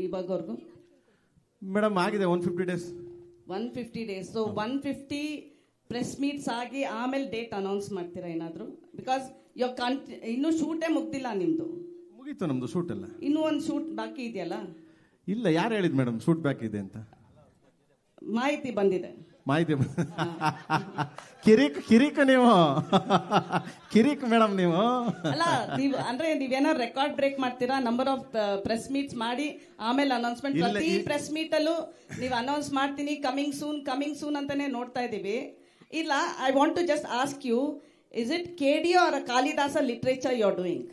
ಇವಾಗವರೆಗೂ? Madam ಆಗಿದೆ 150 days. 150 days. So 150 press meets ಆಗಿ ಆಮೇಲೆ ಡೇಟ್ ಅನೌನ್ಸ್ ಮಾಡ್ತೀರಾ ಏನಾದ್ರು? ಬಿಕಾಸ್ ಇನ್ನೂ ಶೂಟೇ ಮುಗ್ದಿಲ್ಲ ನಿಮ್ದು. ಮುಗೀತು ನಮ್ದು ಶೂಟ್ ಎಲ್ಲ. ಇನ್ನೂ ಒಂದು ಶೂಟ್ ಬಾಕಿ ಇದೆಯಲ್ಲ? ಇಲ್ಲ, ಯಾರು ಹೇಳಿದ್ ಮೇಡಮ್ ಶೂಟ್ ಬ್ಯಾಕ್ ಇದೆ ಅಂತ? ಮಾಹಿತಿ ಬಂದಿದೆ. ಮಾಹಿತಿ ಕಿರಿಕ್ ನೀವು ಕಿರಿಕ್ ಮೇಡಮ್ ನೀವು. ಅಲ್ಲ, ನೀವು ಅಂದ್ರೆ ನೀವೇನೋ ರೆಕಾರ್ಡ್ ಬ್ರೇಕ್ ಮಾಡ್ತೀರಾ, ನಂಬರ್ ಆಫ್ ಪ್ರೆಸ್ ಮೀಟ್ಸ್ ಮಾಡಿ ಆಮೇಲೆ ಅನೌನ್ಸ್ಮೆಂಟ್. ಪ್ರತಿ ಪ್ರೆಸ್ ಮೀಟ್ ಅಲ್ಲೂ ನೀವು ಅನೌನ್ಸ್ ಮಾಡ್ತೀನಿ ಕಮಿಂಗ್ ಸೂನ್ ಅಂತಾನೆ ನೋಡ್ತಾ ಇದೀವಿ. ಇಲ್ಲ, I want to just ask you, is it KD or Kalidasa literature you are doing?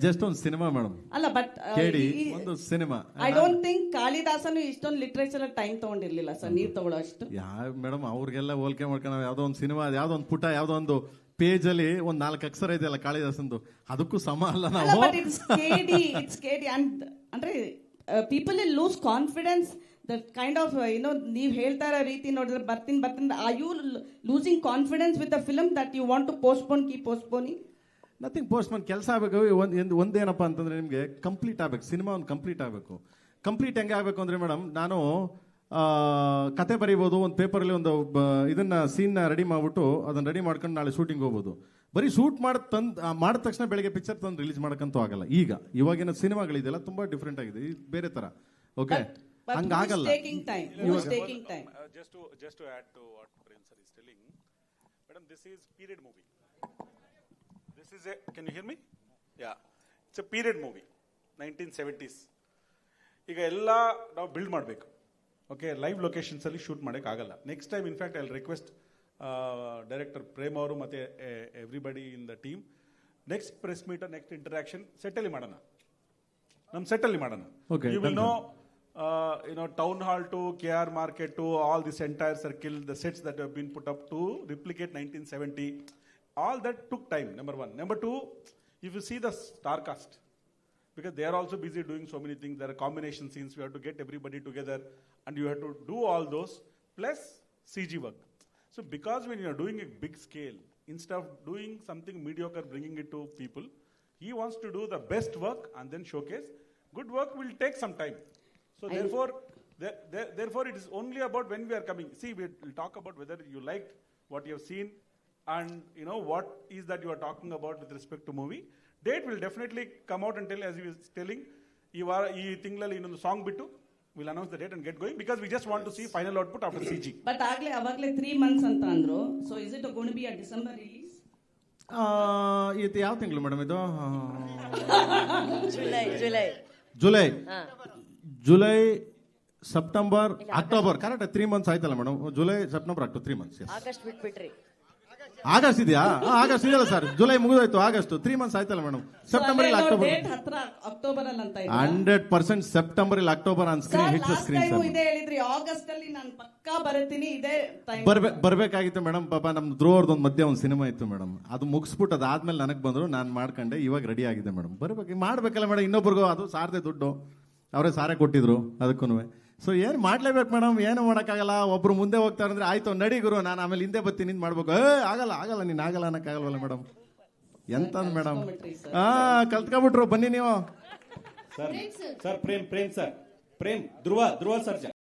Just ಒಂದು ಸಿನಿಮಾ ಮೇಡಮ್. ಅಲ್ಲ, ಬಟ್ KD ಒಂದು ಸಿನಿಮಾ. ಐ ಡೋಂಟ್ ಥಿಂಕ್ ಕಾಳಿದಾಸನು ಇಷ್ಟೊಂದು ಲಿಟ್ರೇಚರ್ ಟೈಮ್ ತಗೊಂಡಿರ್ಲಿಲ್ಲ ಸರ್, ನೀವು ತಗೊಳ್ಳೋ ಅಷ್ಟು. ಮೇಡಮ್ ಅವ್ರಿಗೆಲ್ಲ ಹೋಲಿಕೆ ಮಾಡ್ಕೊಂಡು ಯಾವ್ದೋ ಒಂದು ಸಿನಿಮಾ, ಯಾವ್ದೋ ಒಂದು ಪುಟ, ಯಾವ್ದೋ ಒಂದು ಪೇಜ್ ಅಲ್ಲಿ ಒಂದ್ 4 ಅಕ್ಷರ ಇದೆಯಲ್ಲ ಕಾಳಿದಾಸಂದು, ಅದಕ್ಕೂ ಸಮ ಅಲ್ಲ ನಾವು. ಬಟ್ ಇಟ್ಸ್ KD ಅಂದ್ರೆ people will lose confidence. The kind of ನೀವು ಹೇಳ್ತಾ ಇರೋ ರೀತಿ ನೋಡಿದ್ರೆ ಬರ್ತೀನಿ. Are you losing confidence with the film that you want to postponing? Nothing postpone. ಕೆಲಸ ಆಗಬೇಕು. ಒಂದೇನಪ್ಪ ಅಂತಂದ್ರೆ ನಿಮ್ಗೆ ಕಂಪ್ಲೀಟ್ ಆಗ್ಬೇಕು, ಸಿನಿಮಾ ಒಂದು ಕಂಪ್ಲೀಟ್ ಆಗಬೇಕು. ಕಂಪ್ಲೀಟ್ ಹೆಂಗೆ ಆಗಬೇಕು ಅಂದ್ರೆ ಮೇಡಮ್, ನಾನು ಕತೆ ಬರೀಬೋದು, ಒಂದು ಪೇಪರಲ್ಲಿ ಒಂದು ಇದನ್ನ ಸೀನ್ನ ರೆಡಿ ಮಾಡ್ಬಿಟ್ಟು ಅದನ್ನ ರೆಡಿ ಮಾಡ್ಕೊಂಡು ನಾಳೆ ಶೂಟಿಂಗ್ ಹೋಗ್ಬೋದು. ಬರೀ ಶೂಟ್ ಮಾಡಿದ ತಕ್ಷಣ ಬೆಳಗ್ಗೆ ಪಿಕ್ಚರ್ ತಂದು ರಿಲೀಸ್ ಮಾಡಕ್ಕಂತೂ ಆಗಲ್ಲ. ಇವಾಗಿನ ಸಿನಿಮಾಗಳಿದೆಲ್ಲ ತುಂಬಾ ಡಿಫ್ರೆಂಟ್ ಆಗಿದೆ, ಬೇರೆ ತರ. Okay, ಹಂಗಾಗಲ್ಲ. Just to add to what Prem sir is telling, madam, this is period movie. This is can you hear me? Yeah, it's a period movie, 1970s. ಈಗ ಎಲ್ಲ ನಾವು ಬಿಲ್ಡ್ ಮಾಡಬೇಕು. ಓಕೆ, ಲೈವ್ ಲೊಕೇಶನ್ಸ್ ಅಲ್ಲಿ shoot ಮಾಡಕ್ಕೆ ಆಗಲ್ಲ. Next time in fact I request director Prem ಅವರು ಮತ್ತೆ everybody in the team, next press meet, next interaction ಸೆಟ್ಟಲ್ಲಿ ಮಾಡೋಣ, ನಮ್ಮ ಸೆಟ್ಟಲ್ಲಿ ಮಾಡೋಣ. You will know town hall to KR market to all this entire circle, the sets that have been put up to replicate 1970, all that took time, number one. Number two, if you see the star cast, because they are also busy doing so many things, there are combination scenes, you have to get everybody together and you have to do all those plus CG work. So because when you are doing a big scale, instead of doing something mediocre, bringing it to people, he wants to do the best work and then showcase. Good work will take some time. So therefore it is only about when we are coming. See, we will talk about whether you liked what you have seen and what is that you are talking about with respect to movie. Date will definitely come out and tell, as he was telling, ee tingalali innondu song bittu we'll announce the date and get going, because we just want to see final output after CG. But avagle 3 months anta andro, so is it going to be a December release? ಇದು ಯಾವ ತಿಂಗಳು madam ಇದು? July September October. Correct, 3 months ಆಯ್ತಲ್ಲ madam. July September October 3 months. August ಬಿಟ್ಬಿಟ್ರಿ? August ಇದೆಯಾ? August ಇದೆಯಲ್ಲ sir, July ಮುಗಿದೋಯ್ತು, August 3 months ಆಯ್ತಲ್ಲ ಮೇಡಮ್. ಸೆಪ್ಟೆಂಬರ್ ಇಲ್ಲ ಅಕ್ಟೋಬರ್, 100% ಸೆಪ್ಟೆಂಬರ್ ಇಲ್ಲ October on screen hit screen. August ಅಲ್ಲಿ ನಾನು ಪಕ್ಕಾ ಬರ್ತೀನಿ, ಇದೇ ಬರ್ಬೇಕಾಗಿತ್ತು ಮೇಡಮ್. ಪಾಪ ನಮ್ ಧ್ರುವರ್ದು ಒಂದು ಮಧ್ಯೆ ಒಂದು ಸಿನಿಮಾ ಇತ್ತು ಮೇಡಮ್, ಅದು ಮುಗಿಸ್ಬಿಟ್ಟು ಅದಾದ್ಮೇಲೆ ನನಗೆ ಬಂದ್ರು, ನಾನು ಮಾಡ್ಕೊಂಡೆ, ಇವಾಗ ರೆಡಿ ಆಗಿದೆ ಮೇಡಮ್. ಮಾಡ್ಬೇಕಲ್ಲ ಮೇಡಮ್, ಇನ್ನೊಬ್ರಿಗೂ ಅದು ಸಾರದೆ ದುಡ್ಡು ಅವರೇ ಸಾರೇ ಕೊಟ್ಟಿದ್ರು ಅದಕ್ಕೂ. ಸೊ ಏನ್ ಮಾಡ್ಲೇಬೇಕು ಮೇಡಮ್, ಏನು ಮಾಡೋಕ್ಕಾಗಲ್ಲ. ಒಬ್ರು ಮುಂದೆ ಹೋಗ್ತಾರೆ ಅಂದ್ರೆ ಆಯ್ತು ನಡಿ ಗುರು, ನಾನು ಆಮೇಲೆ ಹಿಂದೆ ಬರ್ತೀನಿ ನಿಂದು ಮಾಡ್ಬೇಕು. ಆಗಲ್ಲ ನೀನ್ ಆಗಲ್ಲ ಅನ್ನಕ್ಕಾಗಲ್ವಲ್ಲ ಮೇಡಮ್. ಎಂತಂದ್ ಮೇಡಮ್, ಕಲ್ತ್ಕೊಬಿಟ್ರು ಬನ್ನಿ ನೀವು. ಸರ್ ಪ್ರೇಮ್ ಧ್ರುವ ಸರ್ಜಾ.